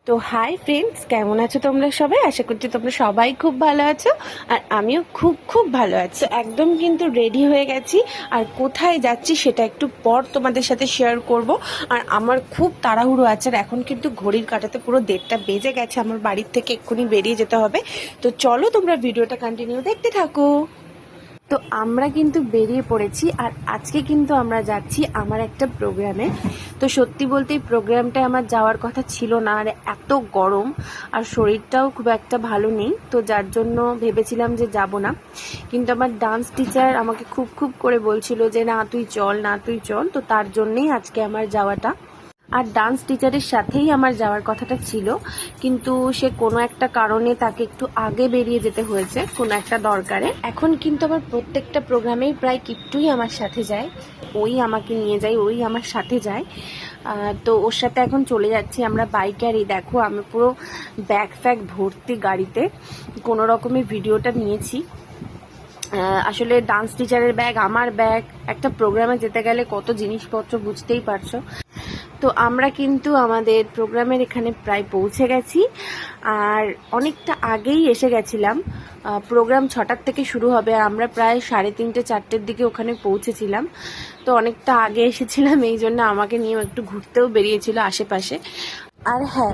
তো hi friends, কেমন আছো তোমরা সবাই? আশা করছি তোমরা সবাই খুব ভালো আছো, আর আমিও খুব খুব ভালো আছি। একদম কিন্তু রেডি হয়ে গেছি, আর কোথায় যাচ্ছি সেটা একটু পর তোমাদের সাথে শেয়ার করব। আর আমার খুব তাড়াহুড়ো আছে, আর এখন কিন্তু ঘড়ির কাঁটাতে পুরো 1:30 বেজে গেছে, আমার বাড়ির থেকে এক্ষুনি বেরিয়ে যেতে হবে। তো চলো তোমরা ভিডিওটা কন্টিনিউ দেখতে থাকো। তো আমরা কিন্তু বেরিয়ে পড়েছি, আর আজকে কিন্তু আমরা যাচ্ছি আমার একটা প্রোগ্রামে। তো সত্যি বলতে এই প্রোগ্রামটায় আমার যাওয়ার কথা ছিল না, আর এত গরম আর শরীরটাও খুব একটা ভালো নেই, তো যার জন্য ভেবেছিলাম যে যাব না। কিন্তু আমার ডান্স টিচার আমাকে খুব খুব করে বলছিল যে না তুই চল, না তুই চল, তো তার জন্যেই আজকে আমার যাওয়াটা। আর ডান্স টিচারের সাথেই আমার যাওয়ার কথাটা ছিল, কিন্তু সে কোনো একটা কারণে তাকে একটু আগে বেরিয়ে যেতে হয়েছে কোনো একটা দরকারে। এখন কিন্তু আমার প্রত্যেকটা প্রোগ্রামেই প্রায় কিট্টুই আমার সাথে যায়, ওই আমাকে নিয়ে যায়, ওই আমার সাথে যায়। তো ওর সাথে এখন চলে যাচ্ছি আমরা বাইকে। আর এই দেখো আমি পুরো ব্যাগ ফ্যাগ ভর্তি গাড়িতে কোনো রকমে ভিডিওটা নিয়েছি। আসলে ডান্স টিচারের ব্যাগ, আমার ব্যাগ, একটা প্রোগ্রামে যেতে গেলে কত জিনিসপত্র বুঝতেই পারছো। তো আমরা কিন্তু আমাদের প্রোগ্রামের এখানে প্রায় পৌঁছে গেছি, আর অনেকটা আগেই এসে গেছিলাম। প্রোগ্রাম 6টার থেকে শুরু হবে, আমরা প্রায় 3:30 4টের দিকে ওখানে পৌঁছেছিলাম। তো অনেকটা আগে এসেছিলাম, এই জন্য আমাকে নিয়ে একটু ঘুরতেও বেরিয়েছিল আশেপাশে। আর হ্যাঁ,